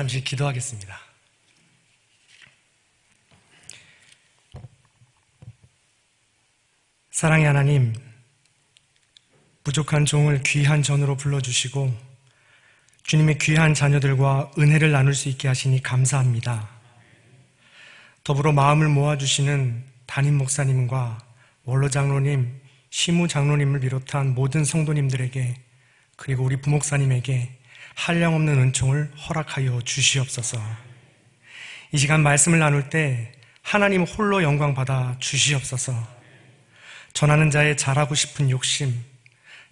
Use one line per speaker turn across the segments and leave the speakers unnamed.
잠시 기도하겠습니다. 사랑의 하나님, 부족한 종을 귀한 전으로 불러주시고 주님의 귀한 자녀들과 은혜를 나눌 수 있게 하시니 감사합니다. 더불어 마음을 모아주시는 담임 목사님과 원로 장로님, 시무 장로님을 비롯한 모든 성도님들에게, 그리고 우리 부목사님에게 한량없는 은총을 허락하여 주시옵소서. 이 시간 말씀을 나눌 때 하나님 홀로 영광 받아 주시옵소서. 전하는 자의 잘하고 싶은 욕심,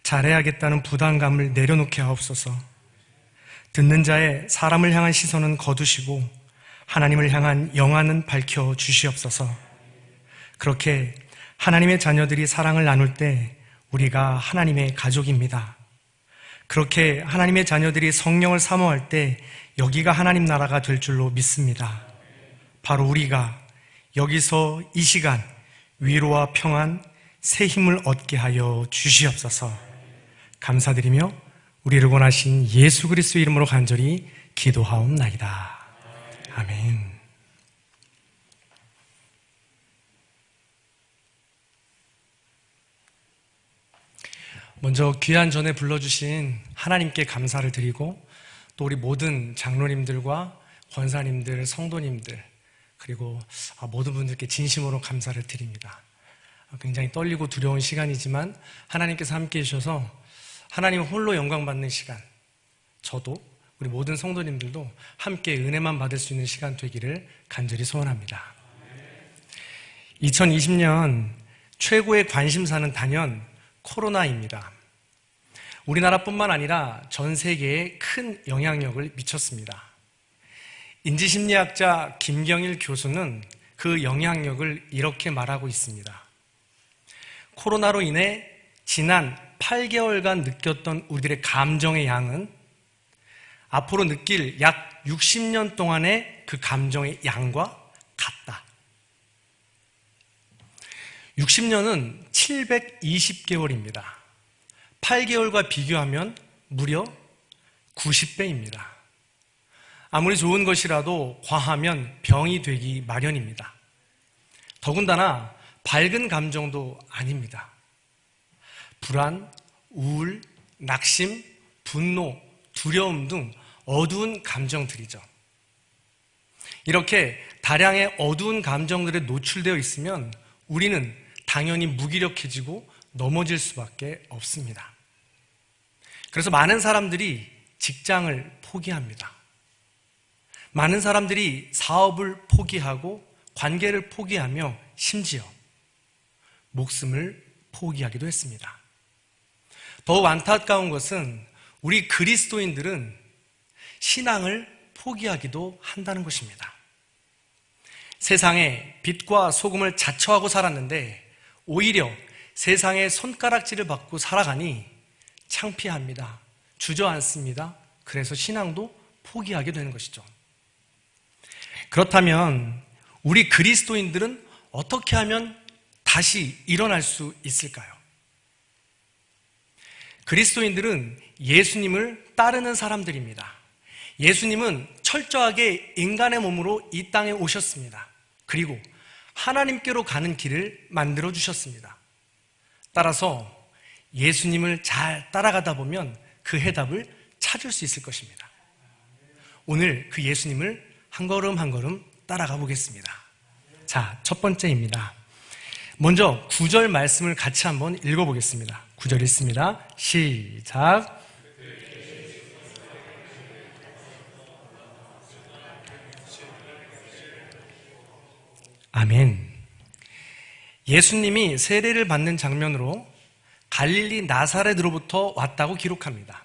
잘해야겠다는 부담감을 내려놓게 하옵소서. 듣는 자의 사람을 향한 시선은 거두시고 하나님을 향한 영안은 밝혀 주시옵소서. 그렇게 하나님의 자녀들이 사랑을 나눌 때 우리가 하나님의 가족입니다. 그렇게 하나님의 자녀들이 성령을 사모할 때 여기가 하나님 나라가 될 줄로 믿습니다. 바로 우리가 여기서 이 시간 위로와 평안, 새 힘을 얻게 하여 주시옵소서. 감사드리며 우리를 원하신 예수 그리스도의 이름으로 간절히 기도하옵나이다. 아멘. 먼저 귀한 전에 불러주신 하나님께 감사를 드리고, 또 우리 모든 장로님들과 권사님들, 성도님들, 그리고 모든 분들께 진심으로 감사를 드립니다. 굉장히 떨리고 두려운 시간이지만 하나님께서 함께 해주셔서 하나님 홀로 영광 받는 시간, 저도 우리 모든 성도님들도 함께 은혜만 받을 수 있는 시간 되기를 간절히 소원합니다. 2020년 최고의 관심사는 단연 코로나입니다. 우리나라뿐만 아니라 전 세계에 큰 영향력을 미쳤습니다. 인지심리학자 김경일 교수는 그 영향력을 이렇게 말하고 있습니다. 코로나로 인해 지난 8개월간 느꼈던 우리들의 감정의 양은 앞으로 느낄 약 60년 동안의 그 감정의 양과 같다. 60년은 720개월입니다. 8개월과 비교하면 무려 90배입니다. 아무리 좋은 것이라도 과하면 병이 되기 마련입니다. 더군다나 밝은 감정도 아닙니다. 불안, 우울, 낙심, 분노, 두려움 등 어두운 감정들이죠. 이렇게 다량의 어두운 감정들에 노출되어 있으면 우리는 당연히 무기력해지고 넘어질 수밖에 없습니다. 그래서 많은 사람들이 직장을 포기합니다. 많은 사람들이 사업을 포기하고 관계를 포기하며 심지어 목숨을 포기하기도 했습니다. 더욱 안타까운 것은 우리 그리스도인들은 신앙을 포기하기도 한다는 것입니다. 세상에 빛과 소금을 자처하고 살았는데 오히려 세상의 손가락질을 받고 살아가니 창피합니다. 주저앉습니다. 그래서 신앙도 포기하게 되는 것이죠. 그렇다면 우리 그리스도인들은 어떻게 하면 다시 일어날 수 있을까요? 그리스도인들은 예수님을 따르는 사람들입니다. 예수님은 철저하게 인간의 몸으로 이 땅에 오셨습니다. 그리고 하나님께로 가는 길을 만들어 주셨습니다. 따라서 예수님을 잘 따라가다 보면 그 해답을 찾을 수 있을 것입니다. 오늘 그 예수님을 한 걸음 한 걸음 따라가 보겠습니다. 자, 첫 번째입니다. 먼저 9절 말씀을 같이 한번 읽어보겠습니다. 9절 읽습니다. 시작. 아멘. 예수님이 세례를 받는 장면으로 갈릴리 나사렛으로부터 왔다고 기록합니다.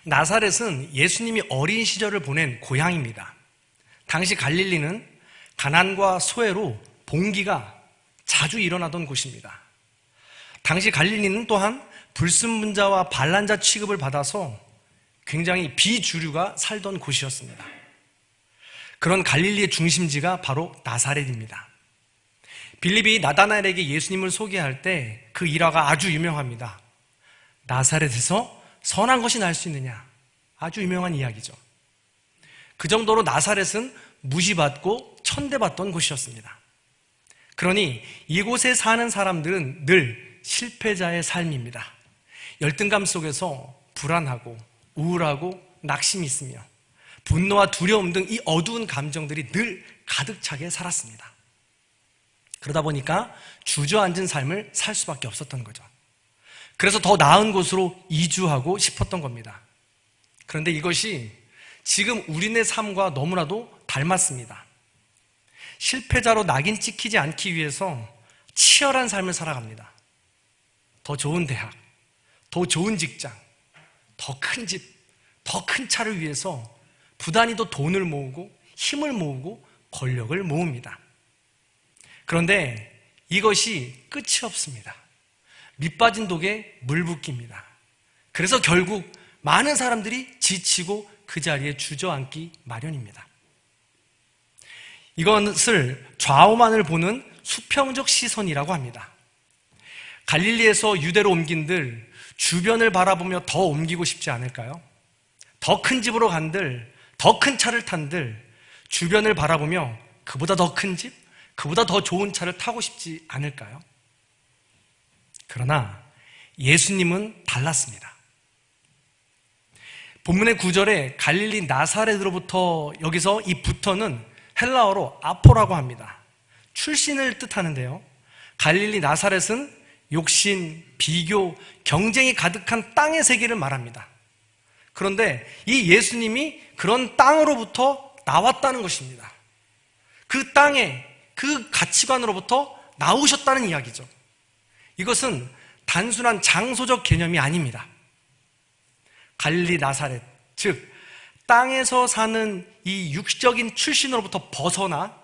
나사렛은 예수님이 어린 시절을 보낸 고향입니다. 당시 갈릴리는 가난과 소외로 봉기가 자주 일어나던 곳입니다. 당시 갈릴리는 또한 불순분자와 반란자 취급을 받아서 굉장히 비주류가 살던 곳이었습니다. 그런 갈릴리의 중심지가 바로 나사렛입니다. 빌립이 나다나엘에게 예수님을 소개할 때 그 일화가 아주 유명합니다. 나사렛에서 선한 것이 날 수 있느냐, 아주 유명한 이야기죠. 그 정도로 나사렛은 무시받고 천대받던 곳이었습니다. 그러니 이곳에 사는 사람들은 늘 실패자의 삶입니다. 열등감 속에서 불안하고 우울하고 낙심이 있으며 분노와 두려움 등 이 어두운 감정들이 늘 가득 차게 살았습니다. 그러다 보니까 주저앉은 삶을 살 수밖에 없었던 거죠. 그래서 더 나은 곳으로 이주하고 싶었던 겁니다. 그런데 이것이 지금 우리네 삶과 너무나도 닮았습니다. 실패자로 낙인 찍히지 않기 위해서 치열한 삶을 살아갑니다. 더 좋은 대학, 더 좋은 직장, 더 큰 집, 더 큰 차를 위해서 부단히도 돈을 모으고 힘을 모으고 권력을 모읍니다. 그런데 이것이 끝이 없습니다. 밑빠진 독에 물 붓기입니다. 그래서 결국 많은 사람들이 지치고 그 자리에 주저앉기 마련입니다. 이것을 좌우만을 보는 수평적 시선이라고 합니다. 갈릴리에서 유대로 옮긴들 주변을 바라보며 더 옮기고 싶지 않을까요? 더 큰 집으로 간들, 더 큰 차를 탄들 주변을 바라보며 그보다 더 큰 집, 그보다 더 좋은 차를 타고 싶지 않을까요? 그러나 예수님은 달랐습니다. 본문의 9절에 갈릴리 나사렛으로부터, 여기서 이 부터는 헬라어로 아포라고 합니다. 출신을 뜻하는데요, 갈릴리 나사렛은 욕심, 비교, 경쟁이 가득한 땅의 세계를 말합니다. 그런데 이 예수님이 그런 땅으로부터 나왔다는 것입니다. 그 땅에, 그 가치관으로부터 나오셨다는 이야기죠. 이것은 단순한 장소적 개념이 아닙니다. 갈릴리 나사렛, 즉 땅에서 사는 이 육적인 출신으로부터 벗어나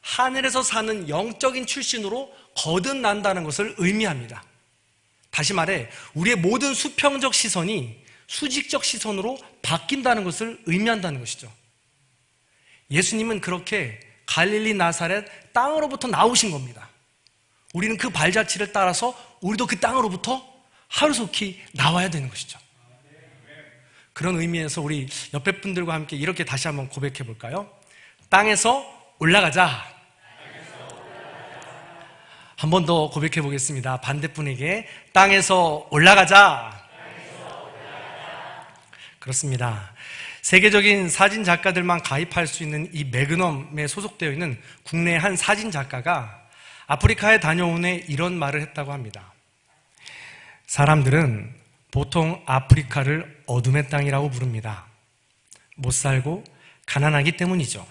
하늘에서 사는 영적인 출신으로 거듭난다는 것을 의미합니다. 다시 말해 우리의 모든 수평적 시선이 수직적 시선으로 바뀐다는 것을 의미한다는 것이죠. 예수님은 그렇게 갈릴리 나사렛 땅으로부터 나오신 겁니다. 우리는 그 발자취를 따라서 우리도 그 땅으로부터 하루속히 나와야 되는 것이죠. 그런 의미에서 우리 옆에 분들과 함께 이렇게 다시 한번 고백해 볼까요? 땅에서 올라가자. 한 번 더 고백해 보겠습니다. 반대분에게 땅에서 올라가자. 그렇습니다. 세계적인 사진 작가들만 가입할 수 있는 이 매그넘에 소속되어 있는 국내 한 사진 작가가 아프리카에 다녀온 후에 이런 말을 했다고 합니다. 사람들은 보통 아프리카를 어둠의 땅이라고 부릅니다. 못 살고 가난하기 때문이죠.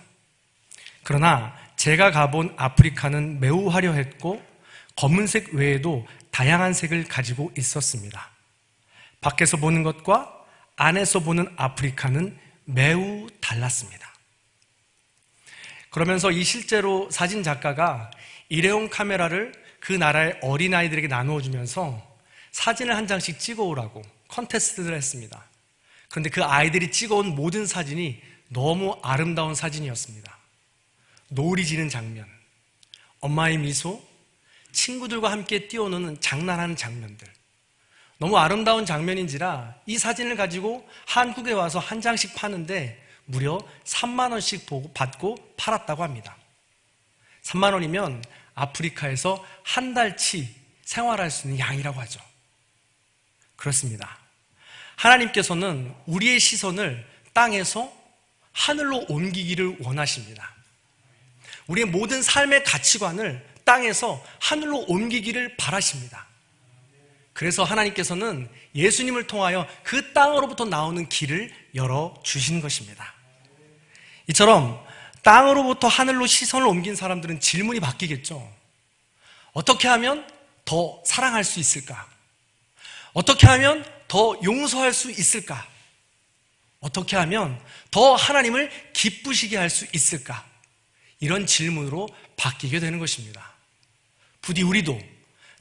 그러나 제가 가본 아프리카는 매우 화려했고 검은색 외에도 다양한 색을 가지고 있었습니다. 밖에서 보는 것과 안에서 보는 아프리카는 매우 달랐습니다. 그러면서 이 실제로 사진 작가가 일회용 카메라를 그 나라의 어린아이들에게 나누어 주면서 사진을 한 장씩 찍어오라고 컨테스트를 했습니다. 그런데 그 아이들이 찍어온 모든 사진이 너무 아름다운 사진이었습니다. 노을이 지는 장면, 엄마의 미소, 친구들과 함께 뛰어노는 장난하는 장면들, 너무 아름다운 장면인지라 이 사진을 가지고 한국에 와서 한 장씩 파는데 무려 3만 원씩 받고 팔았다고 합니다. 3만 원이면 아프리카에서 한 달치 생활할 수 있는 양이라고 하죠. 그렇습니다. 하나님께서는 우리의 시선을 땅에서 하늘로 옮기기를 원하십니다. 우리의 모든 삶의 가치관을 땅에서 하늘로 옮기기를 바라십니다. 그래서 하나님께서는 예수님을 통하여 그 땅으로부터 나오는 길을 열어주신 것입니다. 이처럼 땅으로부터 하늘로 시선을 옮긴 사람들은 질문이 바뀌겠죠. 어떻게 하면 더 사랑할 수 있을까? 어떻게 하면 더 용서할 수 있을까? 어떻게 하면 더 하나님을 기쁘시게 할 수 있을까? 이런 질문으로 바뀌게 되는 것입니다. 부디 우리도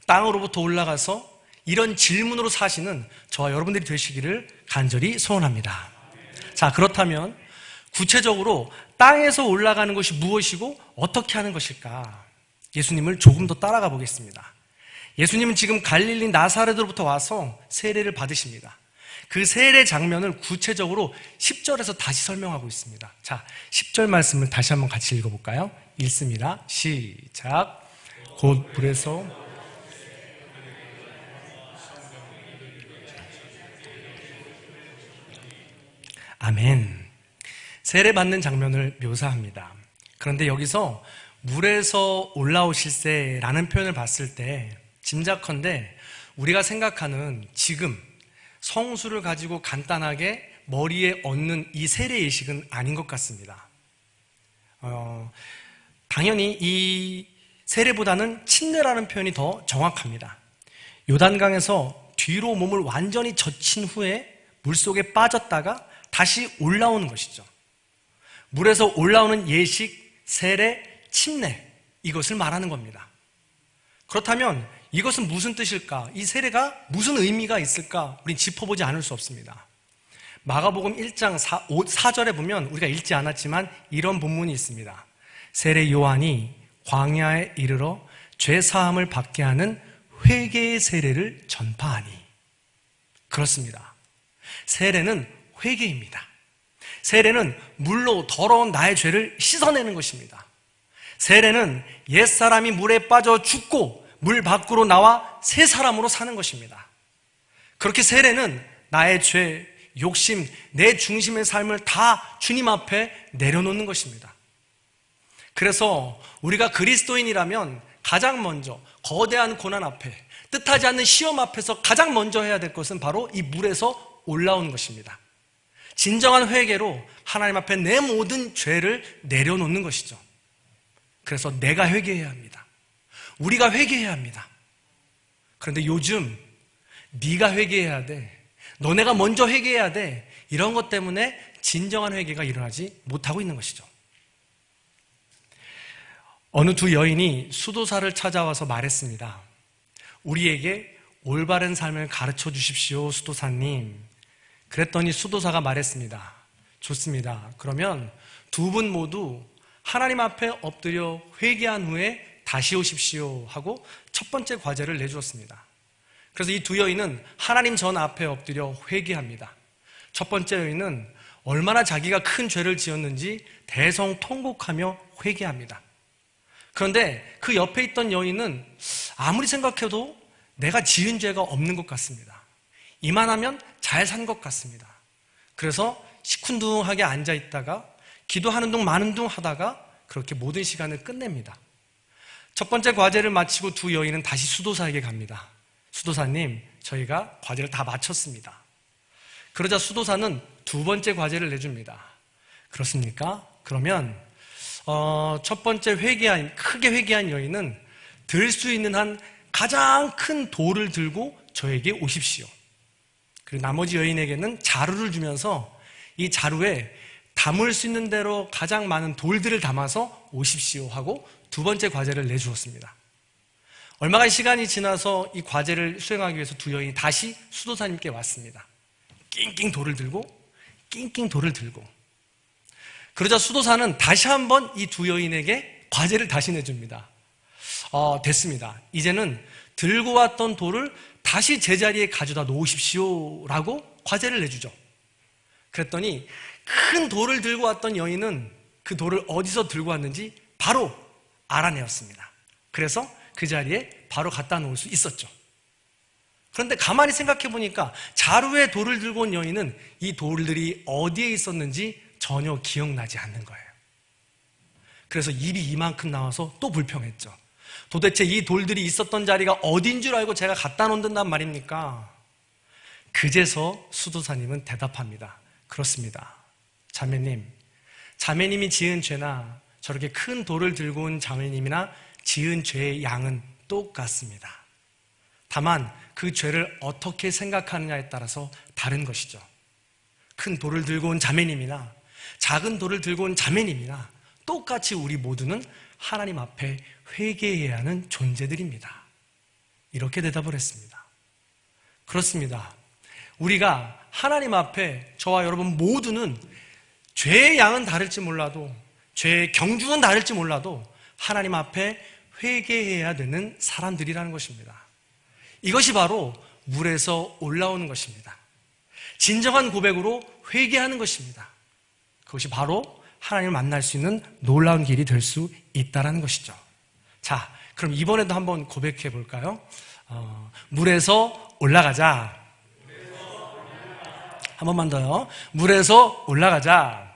땅으로부터 올라가서 이런 질문으로 사시는 저와 여러분들이 되시기를 간절히 소원합니다. 자, 그렇다면 구체적으로 땅에서 올라가는 것이 무엇이고 어떻게 하는 것일까? 예수님을 조금 더 따라가 보겠습니다. 예수님은 지금 갈릴리 나사렛으로부터 와서 세례를 받으십니다. 그 세례 장면을 구체적으로 10절에서 다시 설명하고 있습니다. 자, 10절 말씀을 다시 한번 같이 읽어볼까요? 읽습니다. 시작. 곧 물에서 아멘. 세례받는 장면을 묘사합니다. 그런데 여기서 물에서 올라오실세라는 표현을 봤을 때 짐작컨대 우리가 생각하는 지금 성수를 가지고 간단하게 머리에 얹는 이 세례 예식은 아닌 것 같습니다. 당연히 이 세례보다는 침례라는 표현이 더 정확합니다. 요단강에서 뒤로 몸을 완전히 젖힌 후에 물속에 빠졌다가 다시 올라오는 것이죠. 물에서 올라오는 예식, 세례, 침례, 이것을 말하는 겁니다. 그렇다면 이것은 무슨 뜻일까? 이 세례가 무슨 의미가 있을까? 우린 짚어보지 않을 수 없습니다. 마가복음 1장 4절에 보면 우리가 읽지 않았지만 이런 본문이 있습니다. 세례 요한이 광야에 이르러 죄사함을 받게 하는 회개의 세례를 전파하니. 그렇습니다. 세례는 회개입니다. 세례는 물로 더러운 나의 죄를 씻어내는 것입니다. 세례는 옛사람이 물에 빠져 죽고 물 밖으로 나와 새 사람으로 사는 것입니다. 그렇게 세례는 나의 죄, 욕심, 내 중심의 삶을 다 주님 앞에 내려놓는 것입니다. 그래서 우리가 그리스도인이라면 가장 먼저 거대한 고난 앞에, 뜻하지 않는 시험 앞에서 가장 먼저 해야 될 것은 바로 이 물에서 올라오는 것입니다. 진정한 회개로 하나님 앞에 내 모든 죄를 내려놓는 것이죠. 그래서 내가 회개해야 합니다. 우리가 회개해야 합니다. 그런데 요즘 네가 회개해야 돼, 너네가 먼저 회개해야 돼, 이런 것 때문에 진정한 회개가 일어나지 못하고 있는 것이죠. 어느 두 여인이 수도사를 찾아와서 말했습니다. 우리에게 올바른 삶을 가르쳐 주십시오, 수도사님. 그랬더니 수도사가 말했습니다. 좋습니다. 그러면 두 분 모두 하나님 앞에 엎드려 회개한 후에 다시 오십시오 하고 첫 번째 과제를 내주었습니다. 그래서 이 두 여인은 하나님 전 앞에 엎드려 회개합니다. 첫 번째 여인은 얼마나 자기가 큰 죄를 지었는지 대성통곡하며 회개합니다. 그런데 그 옆에 있던 여인은 아무리 생각해도 내가 지은 죄가 없는 것 같습니다. 이만하면 잘 산 것 같습니다. 그래서 시큰둥하게 앉아있다가 기도하는 둥 마는 둥 하다가 그렇게 모든 시간을 끝냅니다. 첫 번째 과제를 마치고 두 여인은 다시 수도사에게 갑니다. 수도사님, 저희가 과제를 다 마쳤습니다. 그러자 수도사는 두 번째 과제를 내줍니다. 그렇습니까? 그러면 첫 번째 크게 회개한 여인은 들 수 있는 한 가장 큰 돌을 들고 저에게 오십시오. 그리고 나머지 여인에게는 자루를 주면서 이 자루에 담을 수 있는 대로 가장 많은 돌들을 담아서 오십시오 하고 두 번째 과제를 내주었습니다. 얼마간 시간이 지나서 이 과제를 수행하기 위해서 두 여인이 다시 수도사님께 왔습니다. 낑낑 돌을 들고 그러자 수도사는 다시 한번 이 두 여인에게 과제를 다시 내줍니다. 됐습니다. 이제는 들고 왔던 돌을 다시 제자리에 가져다 놓으십시오 라고 과제를 내주죠. 그랬더니 큰 돌을 들고 왔던 여인은 그 돌을 어디서 들고 왔는지 바로 알아내었습니다. 그래서 그 자리에 바로 갖다 놓을 수 있었죠. 그런데 가만히 생각해 보니까 자루에 돌을 들고 온 여인은 이 돌들이 어디에 있었는지 전혀 기억나지 않는 거예요. 그래서 입이 이만큼 나와서 또 불평했죠. 도대체 이 돌들이 있었던 자리가 어딘 줄 알고 제가 갖다 놓는단 말입니까? 그제서 수도사님은 대답합니다. 그렇습니다. 자매님이 지은 죄나 저렇게 큰 돌을 들고 온 자매님이나 지은 죄의 양은 똑같습니다. 다만 그 죄를 어떻게 생각하느냐에 따라서 다른 것이죠. 큰 돌을 들고 온 자매님이나 작은 돌을 들고 온 자매님이나 똑같이 우리 모두는 하나님 앞에 회개해야 하는 존재들입니다. 이렇게 대답을 했습니다. 그렇습니다. 우리가 하나님 앞에 저와 여러분 모두는 죄의 양은 다를지 몰라도, 죄의 경중은 다를지 몰라도 하나님 앞에 회개해야 되는 사람들이라는 것입니다. 이것이 바로 물에서 올라오는 것입니다. 진정한 고백으로 회개하는 것입니다. 그것이 바로 하나님을 만날 수 있는 놀라운 길이 될 수 있다는 것이죠. 자, 그럼 이번에도 한번 고백해 볼까요? 물에서 올라가자. 한 번만 더요. 물에서 올라가자.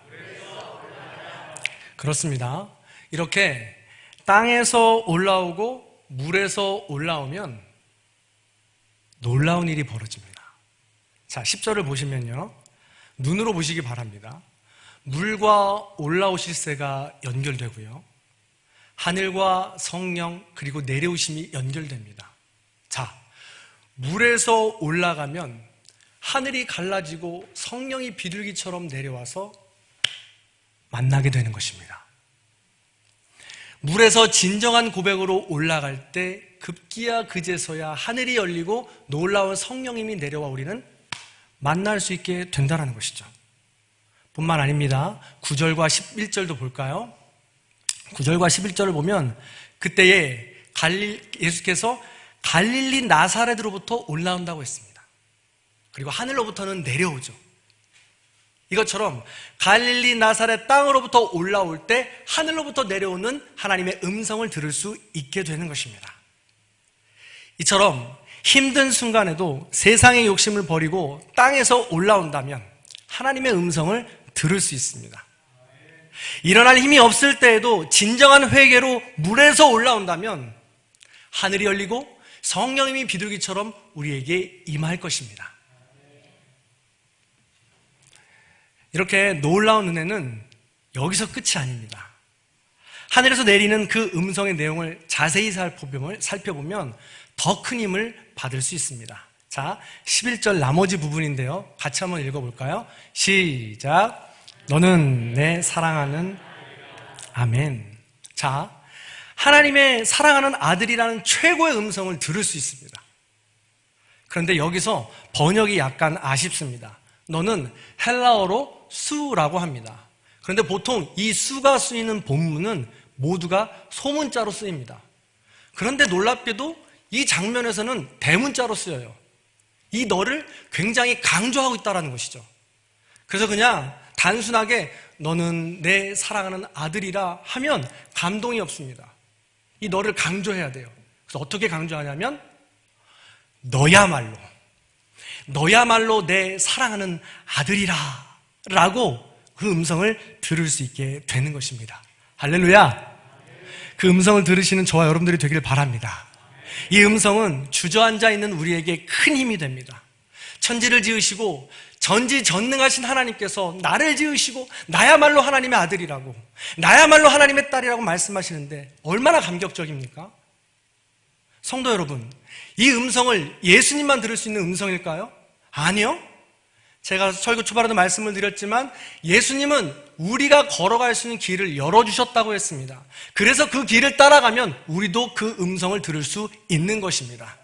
그렇습니다. 이렇게 땅에서 올라오고 물에서 올라오면 놀라운 일이 벌어집니다. 자, 10절을 보시면요. 눈으로 보시기 바랍니다. 물과 올라오실 새가 연결되고요. 하늘과 성령 그리고 내려오심이 연결됩니다. 자, 물에서 올라가면 하늘이 갈라지고 성령이 비둘기처럼 내려와서 만나게 되는 것입니다. 물에서 진정한 고백으로 올라갈 때 급기야 그제서야 하늘이 열리고 놀라운 성령님이 내려와 우리는 만날 수 있게 된다는 것이죠. 뿐만 아닙니다. 9절과 11절도 볼까요? 9절과 11절을 보면 그때에 예수께서 갈릴리 나사렛으로부터 올라온다고 했습니다. 그리고 하늘로부터는 내려오죠. 이것처럼 갈릴리 나사렛 땅으로부터 올라올 때 하늘로부터 내려오는 하나님의 음성을 들을 수 있게 되는 것입니다. 이처럼 힘든 순간에도 세상의 욕심을 버리고 땅에서 올라온다면 하나님의 음성을 들을 수 있습니다. 일어날 힘이 없을 때에도 진정한 회개로 물에서 올라온다면 하늘이 열리고 성령님이 비둘기처럼 우리에게 임할 것입니다. 이렇게 놀라운 은혜는 여기서 끝이 아닙니다. 하늘에서 내리는 그 음성의 내용을 자세히 살펴보면 더 큰 힘을 받을 수 있습니다. 자, 11절 나머지 부분인데요. 같이 한번 읽어볼까요? 시작. 너는 내 사랑하는 아멘. 자, 하나님의 사랑하는 아들이라는 최고의 음성을 들을 수 있습니다. 그런데 여기서 번역이 약간 아쉽습니다. 너는 헬라어로 수라고 합니다. 그런데 보통 이 수가 쓰이는 본문은 모두가 소문자로 쓰입니다. 그런데 놀랍게도 이 장면에서는 대문자로 쓰여요. 이 너를 굉장히 강조하고 있다는 것이죠. 그래서 그냥 단순하게 너는 내 사랑하는 아들이라 하면 감동이 없습니다. 이 너를 강조해야 돼요. 그래서 어떻게 강조하냐면 너야말로 내 사랑하는 아들이라 라고 그 음성을 들을 수 있게 되는 것입니다. 할렐루야. 그 음성을 들으시는 저와 여러분들이 되길 바랍니다. 이 음성은 주저앉아 있는 우리에게 큰 힘이 됩니다. 천지를 지으시고 전지전능하신 하나님께서 나를 지으시고 나야말로 하나님의 아들이라고, 나야말로 하나님의 딸이라고 말씀하시는데 얼마나 감격적입니까? 성도 여러분, 이 음성을 예수님만 들을 수 있는 음성일까요? 아니요. 제가 설교 초반에도 말씀을 드렸지만 예수님은 우리가 걸어갈 수 있는 길을 열어주셨다고 했습니다. 그래서 그 길을 따라가면 우리도 그 음성을 들을 수 있는 것입니다.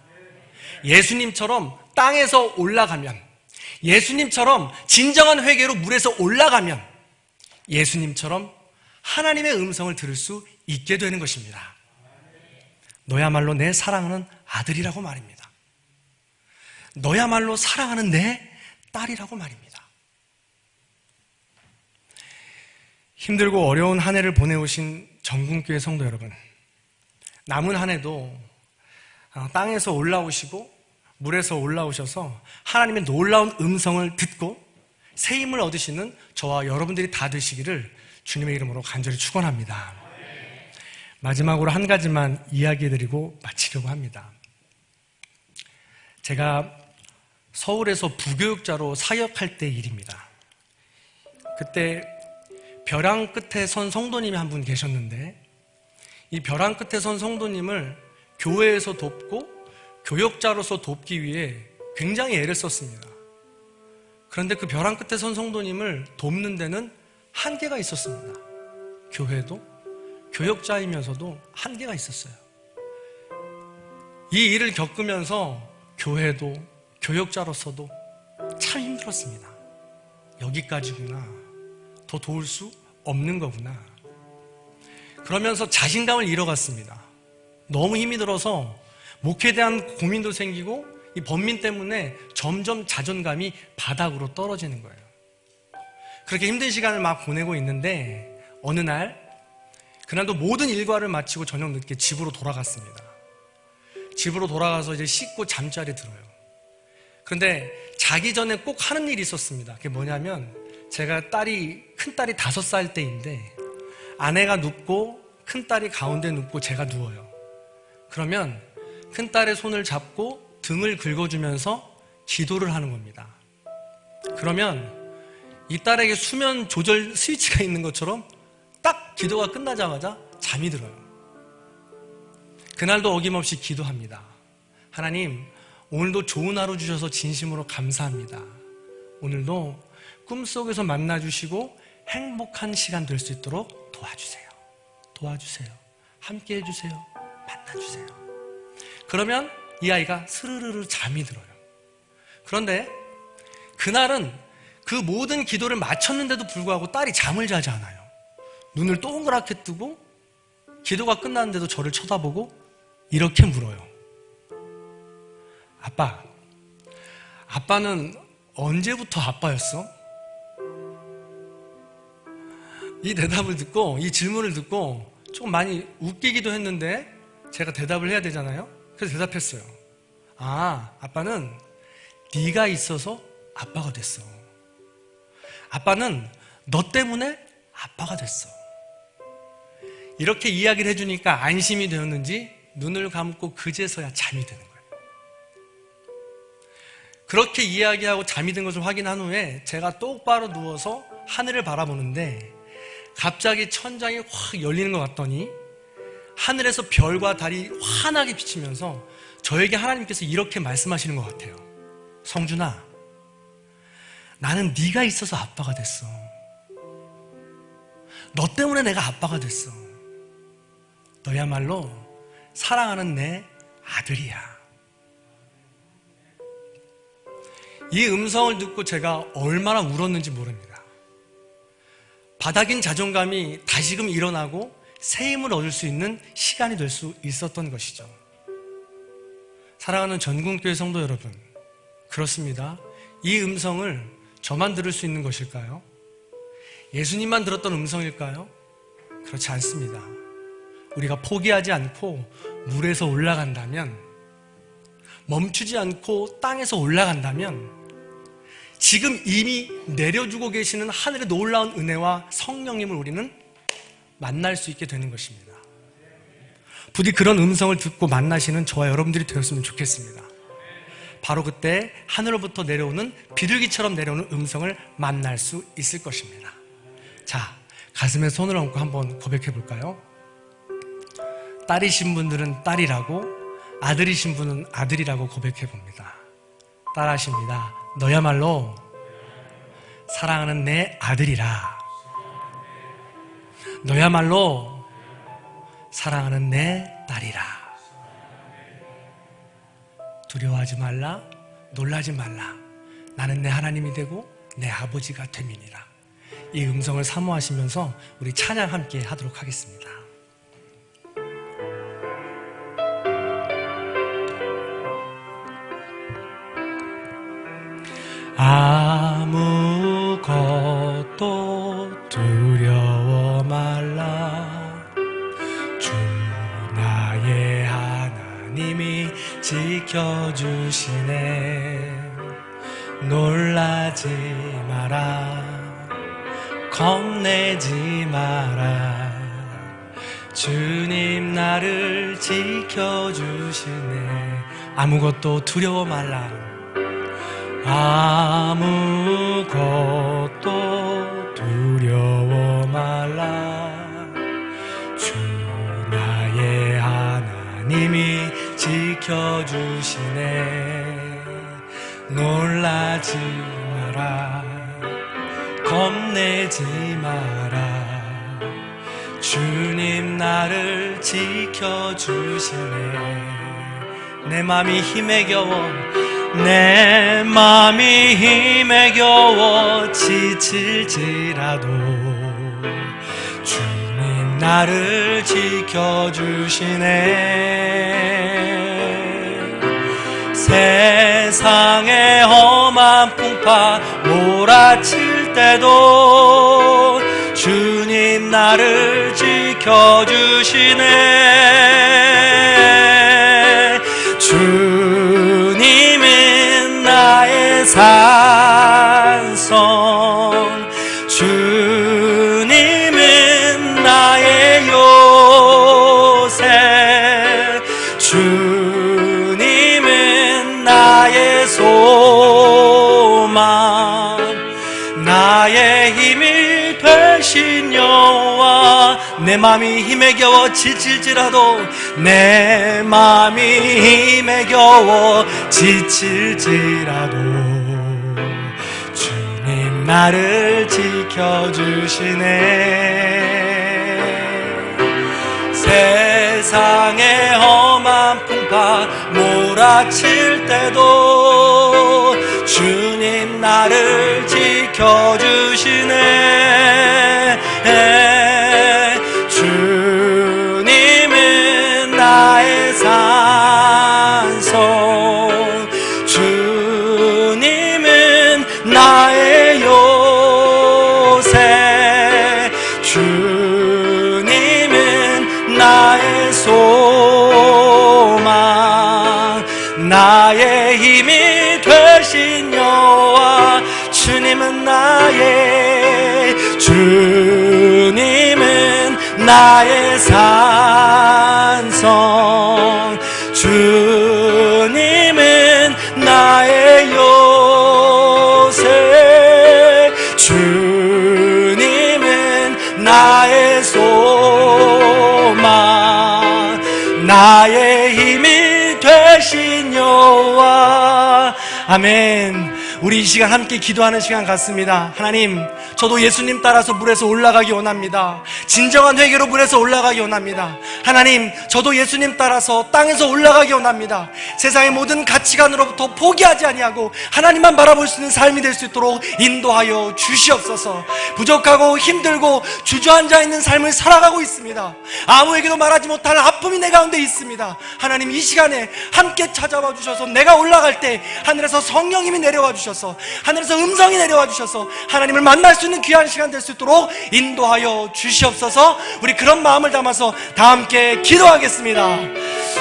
예수님처럼 땅에서 올라가면, 예수님처럼 진정한 회개로 물에서 올라가면 예수님처럼 하나님의 음성을 들을 수 있게 되는 것입니다. 너야말로 내 사랑하는 아들이라고 말입니다. 너야말로 사랑하는 내 딸이라고 말입니다. 힘들고 어려운 한 해를 보내오신 정군교회 성도 여러분, 남은 한 해도 땅에서 올라오시고 물에서 올라오셔서 하나님의 놀라운 음성을 듣고 새 힘을 얻으시는 저와 여러분들이 다 되시기를 주님의 이름으로 간절히 축원합니다. 마지막으로 한 가지만 이야기해드리고 마치려고 합니다. 제가 서울에서 부교육자로 사역할 때 일입니다. 그때 벼랑 끝에 선 성도님이 한 분 계셨는데 이 벼랑 끝에 선 성도님을 교회에서 돕고 교역자로서 돕기 위해 굉장히 애를 썼습니다. 그런데 그 벼랑 끝에 선 성도님을 돕는 데는 한계가 있었습니다. 교회도 교역자이면서도 한계가 있었어요. 이 일을 겪으면서 교회도 교역자로서도 참 힘들었습니다. 여기까지구나. 더 도울 수 없는 거구나. 그러면서 자신감을 잃어갔습니다. 너무 힘이 들어서 목회에 대한 고민도 생기고 이 번민 때문에 점점 자존감이 바닥으로 떨어지는 거예요. 그렇게 힘든 시간을 막 보내고 있는데 어느 날, 그날도 모든 일과를 마치고 저녁 늦게 집으로 돌아갔습니다. 집으로 돌아가서 이제 씻고 잠자리에 들어요. 그런데 자기 전에 꼭 하는 일이 있었습니다. 그게 뭐냐면, 제가 큰딸이 5살 때인데 아내가 눕고 큰딸이 가운데 눕고 제가 누워요. 그러면 큰딸의 손을 잡고 등을 긁어주면서 기도를 하는 겁니다. 그러면 이 딸에게 수면 조절 스위치가 있는 것처럼 딱 기도가 끝나자마자 잠이 들어요. 그날도 어김없이 기도합니다. 하나님, 오늘도 좋은 하루 주셔서 진심으로 감사합니다. 오늘도 꿈속에서 만나주시고 행복한 시간 될 수 있도록 도와주세요. 도와주세요. 함께 해주세요. 만나주세요. 그러면 이 아이가 스르르르 잠이 들어요. 그런데 그날은 그 모든 기도를 마쳤는데도 불구하고 딸이 잠을 자지 않아요. 눈을 동그랗게 뜨고 기도가 끝났는데도 저를 쳐다보고 이렇게 물어요. 아빠는 언제부터 아빠였어? 이 대답을 듣고, 이 질문을 듣고 조금 많이 웃기기도 했는데 제가 대답을 해야 되잖아요. 그래서 대답했어요. 아빠는 네가 있어서 아빠가 됐어. 아빠는 너 때문에 아빠가 됐어. 이렇게 이야기를 해주니까 안심이 되었는지 눈을 감고 그제서야 잠이 드는 거예요. 그렇게 이야기하고 잠이 든 것을 확인한 후에 제가 똑바로 누워서 하늘을 바라보는데 갑자기 천장이 확 열리는 것 같더니 하늘에서 별과 달이 환하게 비치면서 저에게 하나님께서 이렇게 말씀하시는 것 같아요. 성준아, 나는 네가 있어서 아빠가 됐어. 너 때문에 내가 아빠가 됐어. 너야말로 사랑하는 내 아들이야. 이 음성을 듣고 제가 얼마나 울었는지 모릅니다. 바닥인 자존감이 다시금 일어나고 새 힘을 얻을 수 있는 시간이 될 수 있었던 것이죠. 사랑하는 전국교회 성도 여러분, 그렇습니다. 이 음성을 저만 들을 수 있는 것일까요? 예수님만 들었던 음성일까요? 그렇지 않습니다. 우리가 포기하지 않고 물에서 올라간다면, 멈추지 않고 땅에서 올라간다면 지금 이미 내려주고 계시는 하늘의 놀라운 은혜와 성령님을 우리는 만날 수 있게 되는 것입니다. 부디 그런 음성을 듣고 만나시는 저와 여러분들이 되었으면 좋겠습니다. 바로 그때 하늘로부터 내려오는 비둘기처럼 내려오는 음성을 만날 수 있을 것입니다. 자, 가슴에 손을 얹고 한번 고백해 볼까요? 딸이신 분들은 딸이라고, 아들이신 분은 아들이라고 고백해 봅니다. 따라하십니다. 너야말로 사랑하는 내 아들이라. 너야말로 사랑하는 내 딸이라. 두려워하지 말라, 놀라지 말라. 나는 내 하나님이 되고 내 아버지가 됨이니라. 이 음성을 사모하시면서 우리 찬양 함께 하도록 하겠습니다. 아무것도 두려워 말라. 주 나의 하나님이 지켜주시네. 놀라지 마라, 겁내지 마라. 주님 나를 지켜주시네. 아무것도 두려워 말라. 아무것도 두려워 말라. 주 나의 하나님이 지켜주시네. 놀라지 마라, 겁내지 마라. 주님 나를 지켜주시네. 내 맘이 힘에 겨워, 내 맘이 힘에 겨워 지칠지라도 주님 나를 지켜주시네.
세상의 험한 풍파 몰아칠 때도 주님 나를 지켜주시네. 주님은 나의 산성, 주님은 나의 요새, 주님은 나의 소망, 나의 힘이 되신 여호와. 내 맘이 힘에 겨워 지칠지라도, 내 맘이 힘에 겨워 지칠지라도 주님 나를 지켜주시네. 세상의 험한 풍파 몰아칠 때도 주님 나를 지켜주시네. 주님은 나의 산성, 주님은 나의 요새, 주님은 나의 소망, 나의 힘이 되신 여호와. 주님은 나의 산성, 주님은 나의 요새, 주님은 나의 소망, 나의 힘이 되신 여호와. 아멘. 우리 이 시간 함께 기도하는 시간 같습니다. 하나님, 저도 예수님 따라서 물에서 올라가기 원합니다. 진정한 회개로 물에서 올라가기 원합니다. 하나님, 저도 예수님 따라서 땅에서 올라가기 원합니다. 세상의 모든 가치관으로부터 포기하지 아니하고 하나님만 바라볼 수 있는 삶이 될 수 있도록 인도하여 주시옵소서. 부족하고 힘들고 주저앉아 있는 삶을 살아가고 있습니다. 아무에게도 말하지 못할 아픔이 내 가운데 있습니다. 하나님, 이 시간에 함께 찾아와 주셔서 내가 올라갈 때 하늘에서 성령님이 내려와 주셔서, 하늘에서 음성이 내려와 주셔서 하나님을 만날 수 있는 귀한 시간 될 수 있도록 인도하여 주시옵소서. 우리 그런 마음을 담아서 다 함께 기도하겠습니다.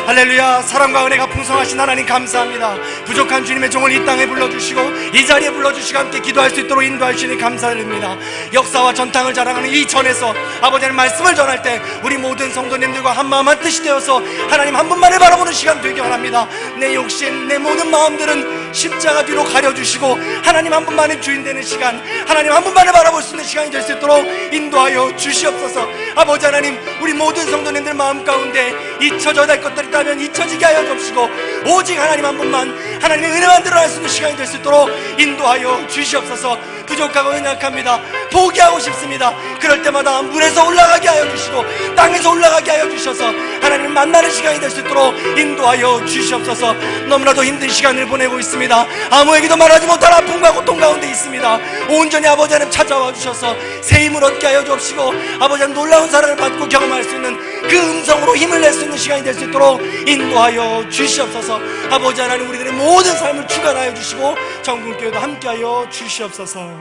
할렐루야. 사랑과 은혜가 풍성하신 하나님 감사합니다. 부족한 주님의 종을 이 땅에 불러주시고 이 자리에 불러주시고 함께 기도할 수 있도록 인도하시니 감사드립니다. 역사와 전탕을 자랑하는 이 전에서 아버지 하나님 말씀을 전할 때 우리 모든 성도님들과 한마음 한뜻이 되어서 하나님 한 분만을 바라보는 시간 되게 원합니다. 내 욕심, 내 모든 마음들은 십자가 뒤로 가려주시고 하나님 한 분만의 주인 되는 시간, 하나님 한 분만을 바라볼 수 있는 시간이 될 수 있도록 인도하여 주시옵소서. 아버지 하나님, 우리 모든 성도님들 마음 가운데 잊혀져야 할 것들이 있다면 잊혀지게 하여 주시고 오직 하나님 한 분만, 하나님의 은혜만 드러날 수 있는 시간이 될 수 있도록 인도하여 주시옵소서. 부족하고 연약합니다. 포기하고 싶습니다. 그럴 때마다 물에서 올라가게 하여 주시고 땅에서 올라가게 하여 주셔서 하나님을 만나는 시간이 될 수 있도록 인도하여 주시옵소서. 너무나도 힘든 시간을 보내고 있습니다. 아무에게도 말하지 못할 아픔과 고통 가운데 있습니다. 온전히 아버지 하나님 찾아와 주셔서 새 힘을 얻게 하여 주옵시고 아버지 하나님 놀라운 사랑을 받고 경험할 수 있는 그 음성으로 힘을 낼 수 있는 시간이 될 수 있도록 인도하여 주시옵소서. 아버지 하나님, 우리들의 모든 삶을 주관하여 주시고 전국교회도 함께하여 주시옵소서.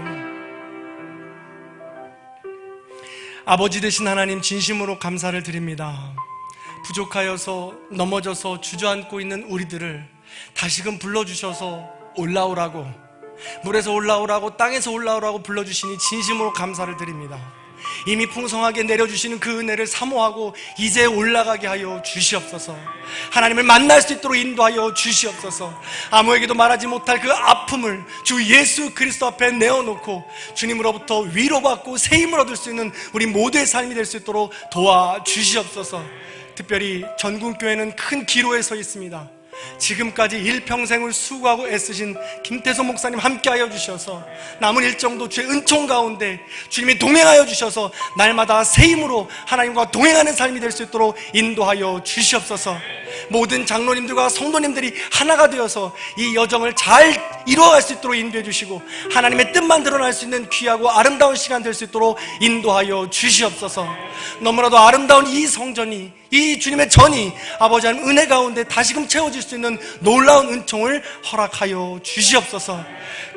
아버지 되신 하나님, 진심으로 감사를 드립니다. 부족하여서 넘어져서 주저앉고 있는 우리들을 다시금 불러주셔서 올라오라고, 물에서 올라오라고, 땅에서 올라오라고 불러주시니 진심으로 감사를 드립니다. 이미 풍성하게 내려주시는 그 은혜를 사모하고 이제 올라가게 하여 주시옵소서. 하나님을 만날 수 있도록 인도하여 주시옵소서. 아무에게도 말하지 못할 그 아픔을 주 예수 그리스도 앞에 내어놓고 주님으로부터 위로받고 새 힘을 얻을 수 있는 우리 모두의 삶이 될 수 있도록 도와주시옵소서. 특별히 전국교회는 큰 기로에 서 있습니다. 지금까지 일평생을 수고하고 애쓰신 김태소 목사님 함께하여 주셔서 남은 일정도 주의 은총 가운데 주님이 동행하여 주셔서 날마다 새 힘으로 하나님과 동행하는 삶이 될 수 있도록 인도하여 주시옵소서. 모든 장로님들과 성도님들이 하나가 되어서 이 여정을 잘 이루어갈 수 있도록 인도해 주시고 하나님의 뜻만 드러날 수 있는 귀하고 아름다운 시간 될 수 있도록 인도하여 주시옵소서. 너무나도 아름다운 이 성전이, 이 주님의 전이 아버지 하나님 은혜 가운데 다시금 채워질 수 있는 놀라운 은총을 허락하여 주시옵소서.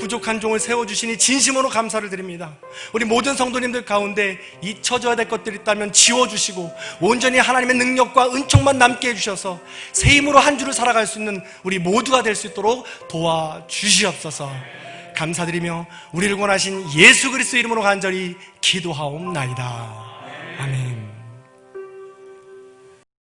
부족한 종을 세워주시니 진심으로 감사를 드립니다. 우리 모든 성도님들 가운데 잊혀져야 될 것들이 있다면 지워주시고 온전히 하나님의 능력과 은총만 남게 해주셔서 새 힘으로 한 주를 살아갈 수 있는 우리 모두가 될 수 있도록 도와주시옵소서. 감사드리며 우리를 권하신 예수 그리스도 이름으로 간절히 기도하옵나이다. 아멘.